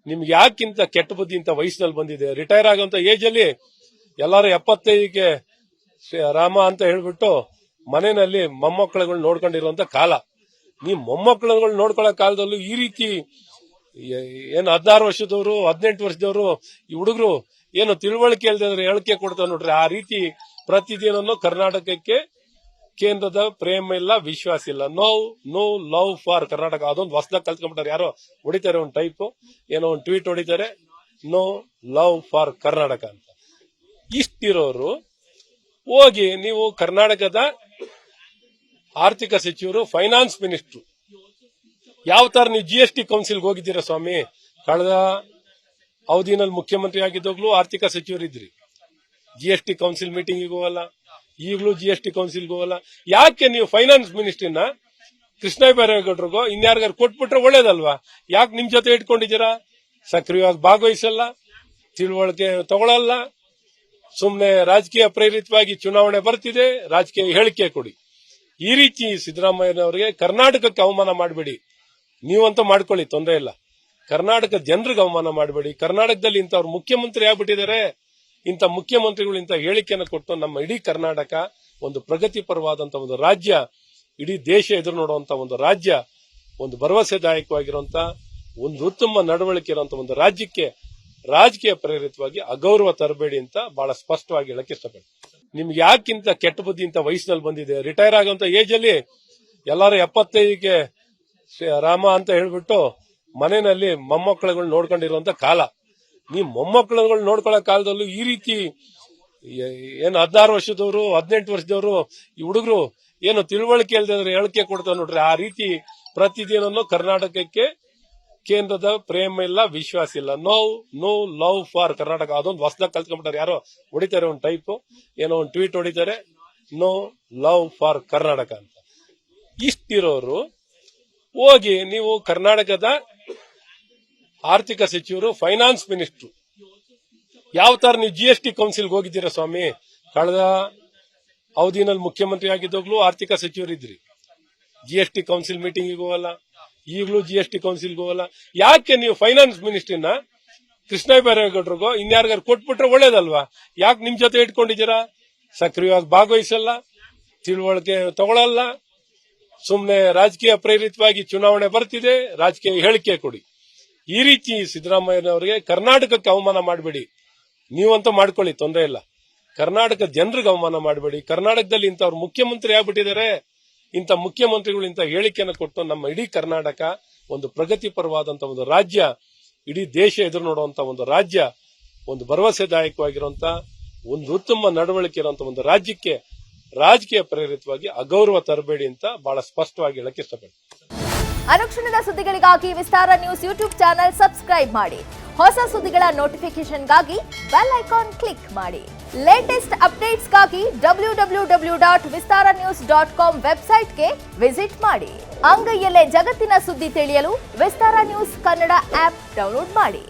ನಿಮ್ಗೆ ಯಾಕಿಂತ ಕೆಟ್ಟ ಬುದ್ಧಿ ಇಂತ ವಯಸ್ಸಿನಲ್ಲಿ ಬಂದಿದೆ? ರಿಟೈರ್ ಆಗುವಂತ ಏಜ್ ಅಲ್ಲಿ ಎಲ್ಲಾರು 75ಗೆ ರಾಮ ಅಂತ ಹೇಳ್ಬಿಟ್ಟು ಮನೆಯಲ್ಲಿ ಮೊಮ್ಮಕ್ಕಳುಗಳು ನೋಡ್ಕೊಂಡಿರುವಂತ ಕಾಲ. ನೀವು ಮೊಮ್ಮಕ್ಕಳುಗಳು ನೋಡ್ಕೊಳ್ಳೋ ಕಾಲದಲ್ಲೂ ಈ ರೀತಿ ಏನು 16 ವರ್ಷದವರು 18 ವರ್ಷದವರು ಈ ಹುಡುಗರು ಏನು ತಿಳುವಳಿಕೆ ಇಲ್ಲದೆ ಹೇಳಿಕೆ ಕೊಡ್ತಾರೆ ನೋಡ್ರಿ. ಆ ರೀತಿ ಪ್ರತಿದಿನನೂ ಕರ್ನಾಟಕಕ್ಕೆ ಕೇಂದ್ರದ ಪ್ರೇಮ ಇಲ್ಲ, ವಿಶ್ವಾಸ ಇಲ್ಲ. No love for Karnataka. ಅದೊಂದು ಹೊಸದಾಗಿ ಕಲ್ತ್ಕೊಂಡ್ಬಿಟ್ಟಾರೆ. ಯಾರೋ ಹೊಡಿತಾರೆ ಒಂದು ಟೈಪ್, ಏನೋ ಒಂದು ಟ್ವೀಟ್ ಹೊಡಿತಾರೆ, ನೋ ಲವ್ ಫಾರ್ ಕರ್ನಾಟಕ ಅಂತ. ಇಷ್ಟಿರೋರು ಹೋಗಿ ನೀವು ಕರ್ನಾಟಕದ ಆರ್ಥಿಕ ಸಚಿವರು, ಫೈನಾನ್ಸ್ ಮಿನಿಸ್ಟರ್, ಯಾವ ತರ ನೀವು GST ಕೌನ್ಸಿಲ್ಗೆ ಹೋಗಿದ್ದೀರಾ ಸ್ವಾಮಿ? ಕಳೆದ ಅವಧಿನಲ್ಲಿ ಮುಖ್ಯಮಂತ್ರಿ ಆಗಿದ್ದಾಗಲೂ ಆರ್ಥಿಕ ಸಚಿವರಿದ್ರಿ. GST ಕೌನ್ಸಿಲ್ ಮೀಟಿಂಗ್ ಹೋಗಲ್ಲ, ಈಗಲೂ GST ಕೌನ್ಸಿಲ್ಗೆ ಹೋಗಲ್ಲ. ಯಾಕೆ ನೀವು ಫೈನಾನ್ಸ್ ಮಿನಿಸ್ಟ್ರಿನ ಕೃಷ್ಣ ಬೈರೇಗೌಡರಿಗೋ ಇನ್ಯಾರಿಗಾರು ಕೊಟ್ಬಿಟ್ರೆ ಒಳ್ಳೇದಲ್ವಾ? ಯಾಕೆ ನಿಮ್ ಜೊತೆ ಇಟ್ಕೊಂಡಿದ್ದೀರಾ? ಸಕ್ರಿಯವಾಗಿ ಭಾಗವಹಿಸಲ್ಲ, ತಿಳುವಳಿಕೆ ತಗೊಳ್ಳಲ್ಲ, ಸುಮ್ನೆ ರಾಜಕೀಯ ಪ್ರೇರಿತವಾಗಿ ಚುನಾವಣೆ ಬರ್ತಿದೆ, ರಾಜಕೀಯ ಹೇಳಿಕೆ ಕೊಡಿ. ಈ ರೀತಿ ಸಿದ್ದರಾಮಯ್ಯನವರಿಗೆ ಕರ್ನಾಟಕಕ್ಕೆ ಅವಮಾನ ಮಾಡಬೇಡಿ. ನೀವಂತೂ ಮಾಡ್ಕೊಳ್ಳಿ, ತೊಂದರೆ ಇಲ್ಲ. ಕರ್ನಾಟಕ ಜನರಿಗೆ ಅವಮಾನ ಮಾಡಬೇಡಿ. ಕರ್ನಾಟಕದಲ್ಲಿ ಇಂಥವ್ರು ಮುಖ್ಯಮಂತ್ರಿ ಆಗ್ಬಿಟ್ಟಿದ್ದಾರೆ. ಇಂಥ ಮುಖ್ಯಮಂತ್ರಿಗಳು ಇಂಥ ಹೇಳಿಕೆಯನ್ನು ಕೊಟ್ಟು ನಮ್ಮ ಇಡೀ ಕರ್ನಾಟಕ ಒಂದು ಪ್ರಗತಿಪರವಾದಂತಹ ಒಂದು ರಾಜ್ಯ, ಇಡೀ ದೇಶ ಎದುರು ನೋಡುವಂತ ಒಂದು ರಾಜ್ಯ, ಒಂದು ಭರವಸೆದಾಯಕವಾಗಿರುವಂತ ಒಂದು ಉತ್ತಮ ನಡವಳಿಕೆ ಇರುವಂತ ಒಂದು ರಾಜ್ಯಕ್ಕೆ ರಾಜಕೀಯ ಪ್ರೇರಿತವಾಗಿ ಅಗೌರವ ತರಬೇಡಿ ಅಂತ ಬಹಳ ಸ್ಪಷ್ಟವಾಗಿ ಹೇಳಕ್ಕೆ ಇಷ್ಟಪಡ್ತೀನಿ. ನಿಮ್ಗೆ ಯಾಕಿಂತ ಕೆಟ್ಟ ಬುದ್ಧಿ ಇಂತ ವಯಸ್ಸಿನಲ್ಲಿ ಬಂದಿದೆ? ರಿಟೈರ್ ಆಗುವಂತ ಏಜ್ ಅಲ್ಲಿ ಎಲ್ಲಾರು 75ಗೆ ರಾಮ ಅಂತ ಹೇಳ್ಬಿಟ್ಟು ಮನೆಯಲ್ಲಿ ಮೊಮ್ಮಕ್ಕಳುಗಳು ನೋಡ್ಕೊಂಡಿರುವಂತ ಕಾಲ. ನೀವು ಮೊಮ್ಮಕ್ಕಳುಗಳು ನೋಡ್ಕೊಳ್ಳೋ ಕಾಲದಲ್ಲೂ ಈ ರೀತಿ ಏನು 16 ವರ್ಷದವರು 18 ವರ್ಷದವರು ಈ ಹುಡುಗರು ಏನು ತಿಳುವಳಿಕೆ ಇಲ್ಲದೆ ಹೇಳಿಕೆ ಕೊಡ್ತಾರೆ ನೋಡ್ರಿ. ಆ ರೀತಿ ಪ್ರತಿದಿನನೂ ಕರ್ನಾಟಕಕ್ಕೆ ಕೇಂದ್ರದ ಪ್ರೇಮ ಇಲ್ಲ, ವಿಶ್ವಾಸ ಇಲ್ಲ. No love for Karnataka. ಅದೊಂದು ಹೊಸದಾಗಿ ಕಲ್ತ್ಕೊಂಡ್ಬಿಟ್ಟಾರೆ. ಯಾರೋ ಹೊಡಿತಾರೆ ಒಂದು ಟೈಪ್, ಏನೋ ಒಂದು ಟ್ವೀಟ್ ಹೊಡಿತಾರೆ, ನೋ ಲವ್ ಫಾರ್ ಕರ್ನಾಟಕ ಅಂತ. ಇಷ್ಟಿರೋರು ಹೋಗಿ ನೀವು ಕರ್ನಾಟಕದ ಆರ್ಥಿಕ ಸಚಿವರು, ಫೈನಾನ್ಸ್ ಮಿನಿಸ್ಟರ್, ಯಾವ ತರ ನೀವು GST ಕೌನ್ಸಿಲ್ಗೆ ಹೋಗಿದ್ದೀರಾ ಸ್ವಾಮಿ? ಕಳೆದ ಅವಧಿನಲ್ಲಿ ಮುಖ್ಯಮಂತ್ರಿ ಆಗಿದ್ದಾಗಲೂ ಆರ್ಥಿಕ ಸಚಿವರಿದ್ರಿ. GST ಕೌನ್ಸಿಲ್ ಮೀಟಿಂಗ್ ಹೋಗಲ್ಲ, ಈಗಲೂ GST ಕೌನ್ಸಿಲ್ಗೆ ಹೋಗಲ್ಲ. ಯಾಕೆ ನೀವು ಫೈನಾನ್ಸ್ ಮಿನಿಸ್ಟ್ರಿನ ಕೃಷ್ಣ ಬೈರೇಗೌಡರಿಗೋ ಇನ್ಯಾರಿಗಾರು ಕೊಟ್ಬಿಟ್ರೆ ಒಳ್ಳೇದಲ್ವಾ? ಯಾಕೆ ನಿಮ್ ಜೊತೆ ಇಟ್ಕೊಂಡಿದ್ದೀರಾ? ಸಕ್ರಿಯವಾಗಿ ಭಾಗವಹಿಸಲ್ಲ, ತಿಳುವಳಿಕೆ ತಗೊಳ್ಳಲ್ಲ, ಸುಮ್ನೆ ರಾಜಕೀಯ ಪ್ರೇರಿತವಾಗಿ ಚುನಾವಣೆ ಬರ್ತಿದೆ, ರಾಜಕೀಯ ಹೇಳಿಕೆ ಕೊಡಿ. ಈ ರೀತಿ ಸಿದ್ದರಾಮಯ್ಯನವರಿಗೆ ಕರ್ನಾಟಕಕ್ಕೆ ಅವಮಾನ ಮಾಡಬೇಡಿ. ನೀವಂತೂ ಮಾಡ್ಕೊಳ್ಳಿ, ತೊಂದರೆ ಇಲ್ಲ. ಕರ್ನಾಟಕ ಜನರಿಗೆ ಅವಮಾನ ಮಾಡಬೇಡಿ. ಕರ್ನಾಟಕದಲ್ಲಿ ಇಂಥವ್ರು ಮುಖ್ಯಮಂತ್ರಿ ಆಗ್ಬಿಟ್ಟಿದ್ದಾರೆ. ಇಂಥ ಮುಖ್ಯಮಂತ್ರಿಗಳು ಇಂಥ ಹೇಳಿಕೆಯನ್ನು ಕೊಟ್ಟು ನಮ್ಮ ಇಡೀ ಕರ್ನಾಟಕ ಒಂದು ಪ್ರಗತಿಪರವಾದಂತಹ ಒಂದು ರಾಜ್ಯ, ಇಡೀ ದೇಶ ಎದುರು ನೋಡುವಂತ ಒಂದು ರಾಜ್ಯ, ಒಂದು ಭರವಸೆದಾಯಕವಾಗಿರುವಂತ ಒಂದು ಉತ್ತಮ ನಡವಳಿಕೆ ಇರುವಂತ ಒಂದು ರಾಜ್ಯಕ್ಕೆ ರಾಜಕೀಯ ಪ್ರೇರಿತವಾಗಿ ಅಗೌರವ ತರಬೇಡಿ ಅಂತ ಬಹಳ ಸ್ಪಷ್ಟವಾಗಿ ಹೇಳಕ್ಕೆ ಇಷ್ಟಪಡ್ತೀನಿ. ಅನುಕ್ಷಣದ ಸುದ್ದಿಗಳಿಗಾಗಿ ವಿಸ್ತಾರ ನ್ಯೂಸ್ ಯೂಟ್ಯೂಬ್ ಚಾನೆಲ್ ಸಬ್ಸ್ಕ್ರೈಬ್ ಮಾಡಿ. ಹೊಸ ಸುದ್ದಿಗಳ ನೋಟಿಫಿಕೇಶನ್ಗಾಗಿ ಬೆಲ್ ಐಕಾನ್ ಕ್ಲಿಕ್ ಮಾಡಿ. ಲೇಟೆಸ್ಟ್ ಅಪ್ಡೇಟ್ಸ್ಗಾಗಿ www.vistaranews.com ವೆಬ್ಸೈಟ್ಗೆ ವಿಸಿಟ್ ಮಾಡಿ. ಅಂಗೈಯಲ್ಲೇ ಜಗತ್ತಿನ ಸುದ್ದಿ ತಿಳಿಯಲು ವಿಸ್ತಾರ ನ್ಯೂಸ್ ಕನ್ನಡ ಆಪ್ ಡೌನ್ಲೋಡ್ ಮಾಡಿ.